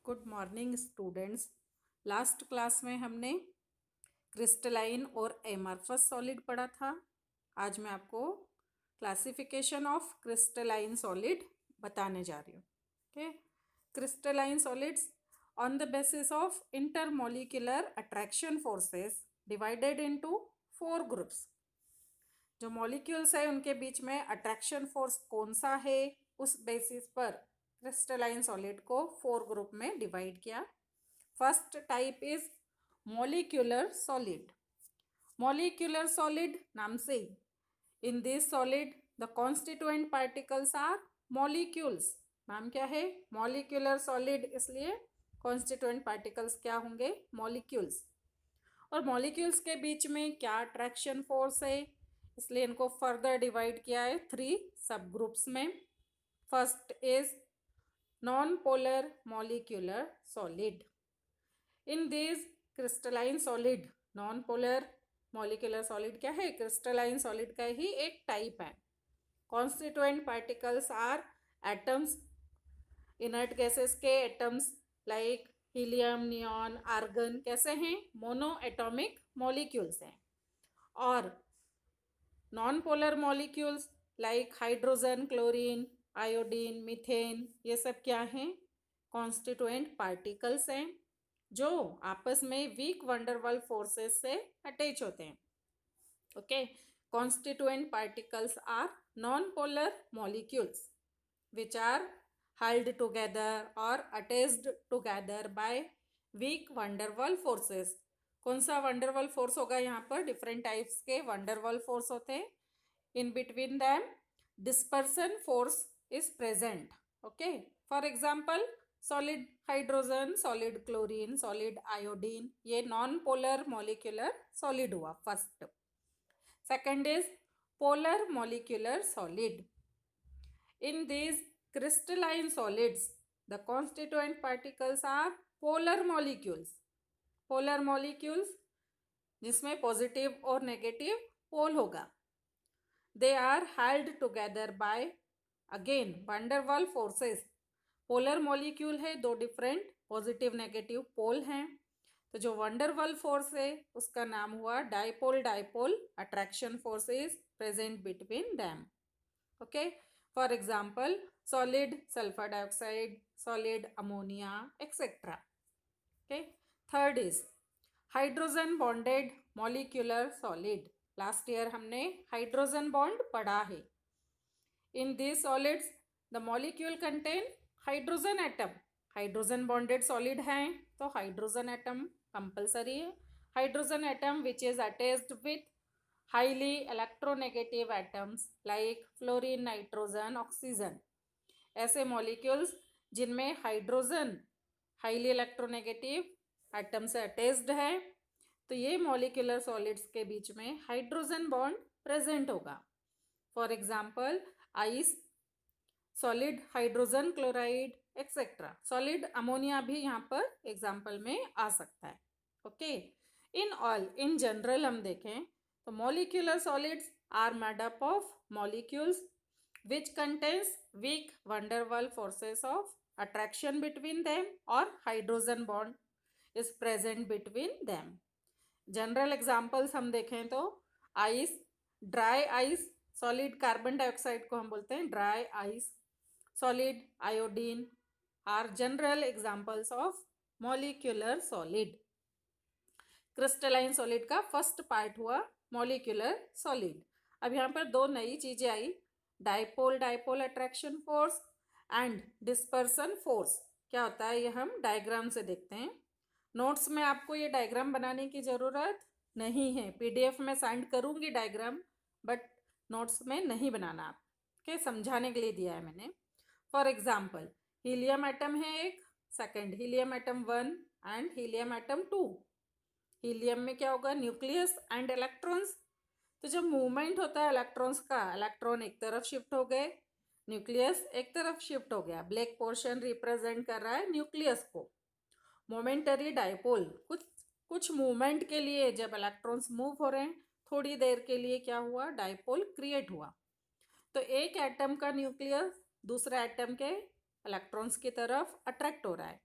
Good morning students. Last class में हमने crystalline और एमरफस सॉलिड पढ़ा था। आज मैं आपको क्लासिफिकेशन ऑफ क्रिस्टलाइन सॉलिड बताने जा रही हूँ। Okay, crystalline solids on the basis of intermolecular attraction forces divided into 4 groups. जो मॉलिक्यूल्स है उनके बीच में अट्रैक्शन फोर्स कौन सा है, उस बेसिस पर क्रिस्टलाइन सॉलिड को 4 ग्रुप में डिवाइड किया। First type is molecular solid. Molecular solid नाम से ही, in this solid the constituent particles are molecules. नाम क्या है? मॉलिक्यूलर सॉलिड, इसलिए कॉन्स्टिट्यूएंट पार्टिकल्स क्या होंगे? मॉलिक्यूल्स। और मॉलिक्यूल्स के बीच में क्या अट्रैक्शन फोर्स है, इसलिए इनको फर्दर डिवाइड किया है 3 सब ग्रुप्स में। First is non polar molecular solid. In this crystalline solid, non polar molecular solid क्या है? क्रिस्टलाइन सॉलिड का ही एक टाइप है। Constituent particles are atoms, inert gases के atoms like helium, neon, argon कैसे हैं? मोनो एटॉमिक मॉलिक्यूल्स हैं। और non polar molecules like hydrogen, chlorine, iodine, methane, ये सब क्या हैं? कॉन्स्टिट्यूएंट पार्टिकल्स हैं जो आपस में वीक वंडरवाल फोर्सेस से अटैच होते हैं। Okay, constituent particles are non polar molecules which are held together or attached together by weak van der Waals forces. कौन सा वंडरवाल फोर्स होगा यहाँ पर? डिफरेंट टाइप्स के वंडरवाल फोर्स होते हैं। In between them dispersion force is present. Okay, for example solid hydrogen, solid chlorine, solid iodine, ये non polar molecular solid हुआ first. Second is polar molecular solid. In these crystalline solids, the constituent particles are polar molecules. Polar molecules जिसमें positive और negative पोल होगा। They are held together by again van der Waals forces. Polar molecule है, दो different positive negative पोल हैं, तो जो van der Waals force है उसका नाम हुआ dipole dipole attraction force is present between them. Okay, for example solid sulfur dioxide, solid ammonia, etc. Okay, third is hydrogen bonded molecular solid. Last year हमने hydrogen bond पढ़ा है। इन these solids the molecule contain hydrogen atom. Hydrogen bonded solid हैं तो hydrogen atom compulsory है। Hydrogen atom which is attached with highly electronegative atoms like fluorine, nitrogen, oxygen। ऐसे molecules जिनमें hydrogen highly electronegative atom से attached है, तो ये molecular solids के बीच में हाइड्रोजन बॉन्ड प्रेजेंट होगा। For example ice, solid hydrogen chloride, etcetera. Solid ammonia भी यहाँ पर एग्जाम्पल में आ सकता है। Okay, in all, in general हम देखें तो molecular solids are made up of molecules which contains weak van der Waals forces of attraction between them or hydrogen bond is present between them. General examples हम देखें तो ice, dry ice, solid carbon dioxide को हम बोलते हैं dry ice, solid iodine are general examples of molecular solid. Crystalline solid का first part हुआ molecular solid. अब यहाँ पर दो नई चीजें आई, dipole dipole attraction force and dispersion force. क्या होता है ये हम डायग्राम से देखते हैं। नोट्स में आपको ये डायग्राम बनाने की ज़रूरत नहीं है, पीडीएफ में सेंड करूँगी डायग्राम, बट नोट्स में नहीं बनाना आप के, समझाने के लिए दिया है मैंने। फॉर एग्जाम्पल हीलियम एटम है एक, second helium atom 1 and helium atom 2। Helium में क्या होगा? Nucleus and electrons. तो जब मूवमेंट होता है इलेक्ट्रॉन्स का, इलेक्ट्रॉन एक तरफ शिफ्ट हो गए, न्यूक्लियस एक तरफ शिफ्ट हो गया। ब्लैक पोर्शन रिप्रेजेंट कर रहा है न्यूक्लियस को। मोमेंटरी डाइपोल, कुछ मूवमेंट के लिए जब इलेक्ट्रॉन्स मूव हो रहे हैं, थोड़ी देर के लिए क्या हुआ? डाइपोल क्रिएट हुआ। तो एक एटम का न्यूक्लियस दूसरे एटम के इलेक्ट्रॉन्स की तरफ अट्रैक्ट हो रहा है।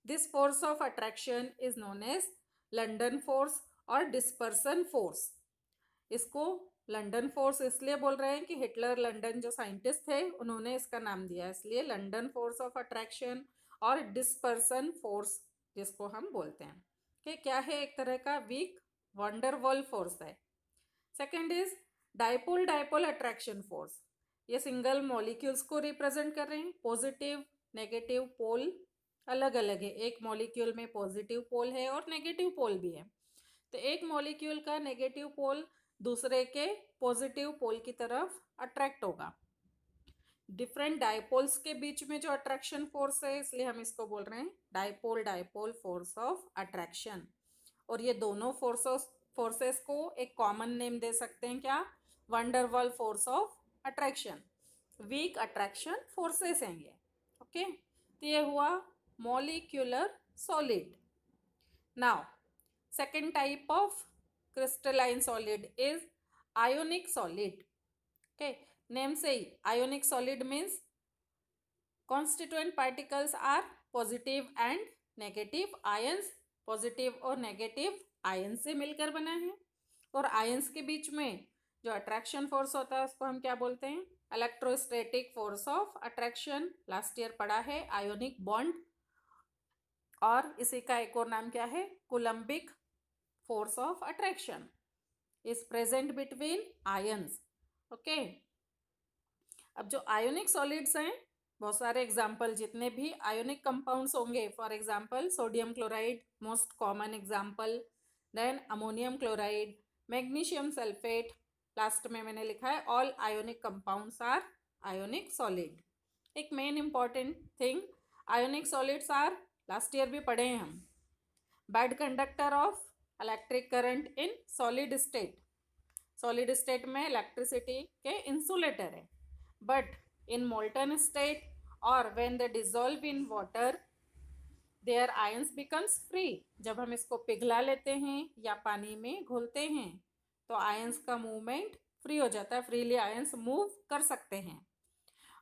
This force of attraction is known as London force और डिस्पर्सन फोर्स। इसको लंदन फोर्स इसलिए बोल रहे हैं कि हिटलर लंदन जो साइंटिस्ट थे उन्होंने इसका नाम दिया, इसलिए लंदन फोर्स ऑफ अट्रैक्शन और डिस्पर्सन फोर्स जिसको हम बोलते हैं कि क्या है, एक तरह का वीक वंडरवॉल फोर्स है। Second is dipole dipole attraction force. ये सिंगल मॉलिक्यूल्स को रिप्रेजेंट कर रहे हैं। पॉजिटिव नेगेटिव पोल अलग अलग है, एक मॉलिक्यूल में पॉजिटिव पोल है और नेगेटिव पोल भी है। तो एक मॉलिक्यूल का नेगेटिव पोल दूसरे के पॉजिटिव पोल की तरफ अट्रैक्ट होगा। डिफरेंट डाइपोल्स के बीच में जो अट्रैक्शन फोर्स है, इसलिए हम इसको बोल रहे हैं dipole dipole force of attraction. और ये दोनों फोर्सेस को एक कॉमन नेम दे सकते हैं, क्या? Van der Waals force of attraction. Weak attraction forces हैं ये। ओके, तो ये हुआ molecular solid. Now second type of crystalline solid is ionic solid. Okay, name say ionic solid means constituent particles are positive and negative ions, positive और negative ion से मिलकर बना है। और आयंस के बीच में जो अट्रैक्शन फोर्स होता है उसको हम क्या बोलते हैं? Electrostatic force of attraction. Last year पढ़ा है आयोनिक बॉन्ड, और इसी का एक और नाम क्या है? Coulombic force of attraction is present between ions. Okay, अब जो आयोनिक सॉलिड्स हैं, बहुत सारे एग्जाम्पल, जितने भी आयोनिक कंपाउंड्स होंगे, for example sodium chloride most common example, then ammonium chloride, magnesium sulphate, last में मैंने लिखा है all ionic compounds are ionic solid. एक main important thing, ionic solids are, last year भी पढ़े हैं हम, bad conductor of electric current in solid state. Solid state में इलेक्ट्रिसिटी के इंसुलेटर है, बट इन मोल्टन स्टेट और when they dissolve in water there ions becomes free. जब हम इसको पिघला लेते हैं या पानी में घोलते हैं तो आयंस का मूवमेंट फ्री हो जाता है, फ्रीली आयंस मूव कर सकते हैं।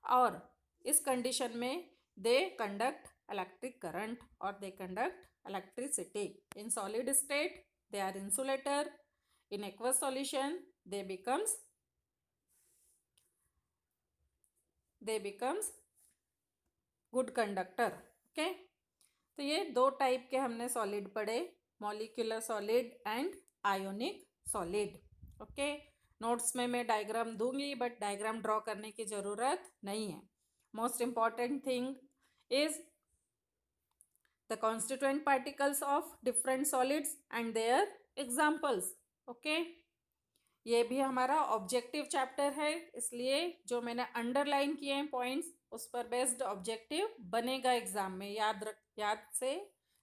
और इस कंडीशन में दे कंडक्ट इलेक्ट्रिक करंट और they conduct electricity. In solid state they are insulator, in aqueous solution they becomes good conductor. Okay, तो ये दो टाइप के हमने सॉलिड पढ़े, molecular solid and ionic solid. Okay, notes में मैं डायग्राम दूंगी, बट डायग्राम ड्रॉ करने की ज़रूरत नहीं है। Most important thing is the constituent particles of different solids and their examples. okay, ये भी हमारा ऑब्जेक्टिव चैप्टर है, इसलिए जो मैंने अंडरलाइन किए हैं पॉइंट्स उस पर बेस्ड ऑब्जेक्टिव बनेगा एग्जाम में। याद से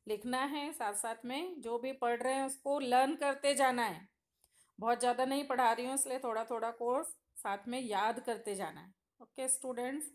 लिखना है, साथ साथ में जो भी पढ़ रहे हैं उसको लर्न करते जाना है। बहुत ज़्यादा नहीं पढ़ा रही हूँ, इसलिए थोड़ा थोड़ा कोर्स साथ में याद करते जाना है। Okay students,